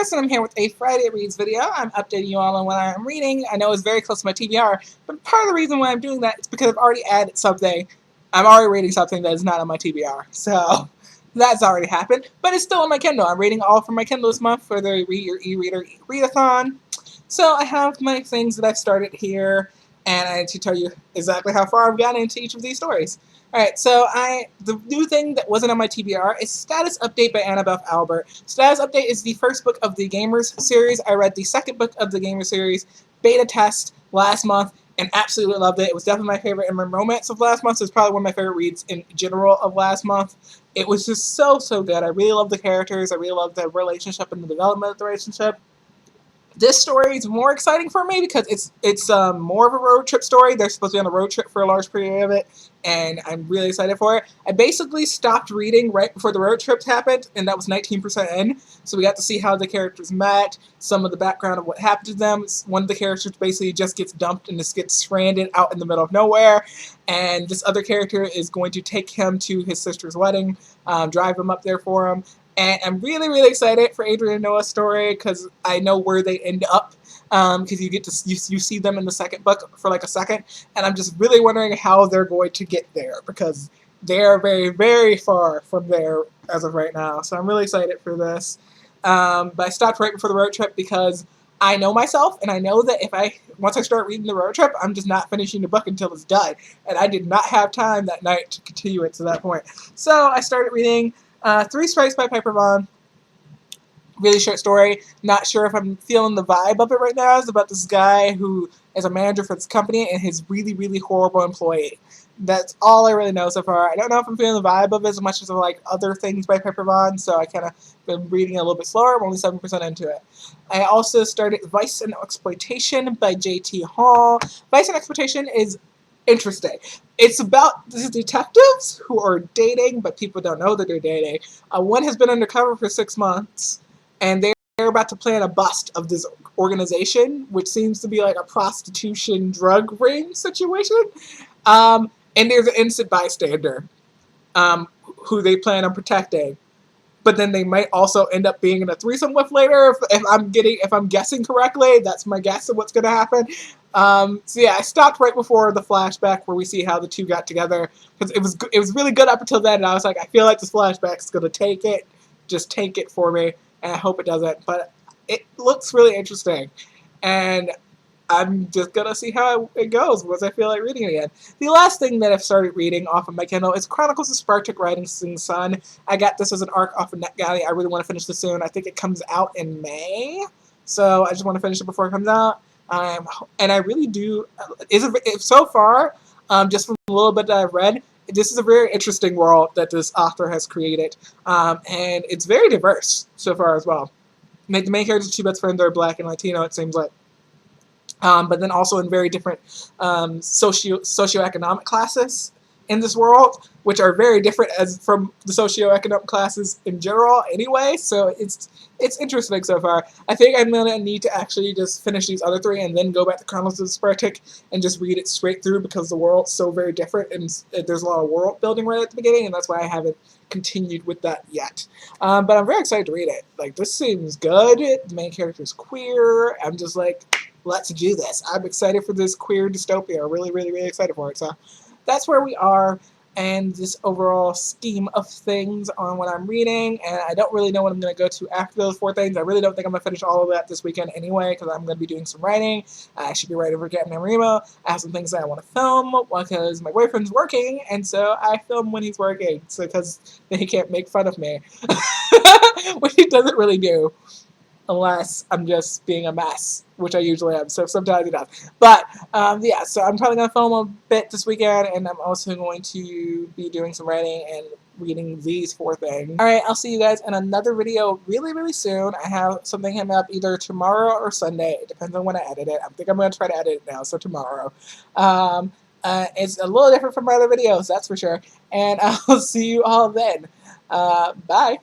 Chris, and I'm here with a Friday Reads video. I'm updating you all on what I'm reading. I know it's very close to my TBR, but part of the reason why I'm doing that is because I've already added something. I'm already reading something that is not on my TBR, so that's already happened. But it's still on my Kindle. I'm reading all from my Kindle this month for the Read Your E-Reader Readathon. So I have my things that I've started here, and I need to tell you exactly how far I've gotten into each of these stories. Alright, so the new thing that wasn't on my TBR is Status Update by Annabeth Albert. Status Update is the first book of the Gamers series. I read the second book of the Gamers series, beta test, last month, and absolutely loved it. It was definitely my favorite in my romance of last month, so it's probably one of my favorite reads in general of last month. It was just so good. I really love the characters. I really love the relationship and the development of the relationship. This story is more exciting for me because it's more of a road trip story. They're supposed to be on a road trip for a large period of it, and I'm really excited for it. I basically stopped reading right before the road trip happened, and that was 19% in. So we got to see how the characters met, some of the background of what happened to them. One of the characters basically just gets dumped and just gets stranded out in the middle of nowhere, and this other character is going to take him to his sister's wedding, drive him up there for him. And I'm really excited for Adrian and Noah's story because I know where they end up. Because you get to you see them in the second book for like a second, and I'm just really wondering how they're going to get there because they're very far from there as of right now. So I'm really excited for this. But I stopped right before the road trip because I know myself, and I know that once I start reading the road trip, I'm just not finishing the book until it's done. And I did not have time that night to continue it to that point. So I started reading Three Strikes by Piper Vaughn. Really short story. Not sure if I'm feeling the vibe of it right now. It's about this guy who is a manager for this company and his really horrible employee. That's all I really know so far. I don't know if I'm feeling the vibe of it as much as I like other things by Piper Vaughn, so I kind of been reading it a little bit slower. I'm only 7% into it. I also started Vice and Exploitation by J.T. Hall. Vice and Exploitation is interesting. It's about these detectives who are dating, but people don't know that they're dating. One has been undercover for 6 months, and they're about to plan a bust of this organization, which seems to be like a prostitution drug ring situation. And there's an innocent bystander who they plan on protecting. But then they might also end up being in a threesome with later. If I'm guessing correctly, that's my guess of what's going to happen. So yeah, I stopped right before the flashback where we see how the two got together because it was really good up until then. And I was like, I feel like this flashback is going to take it for me, and I hope it doesn't. But it looks really interesting, and I'm just gonna see how it goes once I feel like reading it again. The last thing that I've started reading off of my Kindle is Chronicles of Spartak Rising Sun. I got this as an arc off of NetGalley. I really want to finish this soon. I think it comes out in May, so I just want to finish it before it comes out. And I really do. So far, just from a little bit that I've read, this is a very interesting world that this author has created, and it's very diverse so far as well. The main characters, two best friends, are Black and Latino. It seems like. But then also in very different socioeconomic classes in this world, which are very different as from the socioeconomic classes in general anyway, so it's interesting so far. I think I'm going to need to actually just finish these other three and then go back to Chronicles of Spartak and just read it straight through because the world's so very different and there's a lot of world building right at the beginning, and that's why I haven't continued with that yet. But I'm very excited to read it. Like, this seems good. The main character's queer. I'm just like, let's do this. I'm excited for this queer dystopia. Really excited for it. So that's where we are and this overall scheme of things on what I'm reading. And I don't really know what I'm going to go to after those 4 things. I really don't think I'm going to finish all of that this weekend anyway because I'm going to be doing some writing. I should be writing for Captain Remo. I have some things that I want to film because my boyfriend's working, and so I film when he's working so because then he can't make fun of me, which he doesn't really do. Unless I'm just being a mess, which I usually am, so sometimes it does. But, yeah, so I'm probably going to film a bit this weekend, and I'm also going to be doing some writing and reading these 4 things. Alright, I'll see you guys in another video really soon. I have something coming up either tomorrow or Sunday. It depends on when I edit it. I think I'm going to try to edit it now, so tomorrow. It's a little different from my other videos, that's for sure. And I'll see you all then. Bye.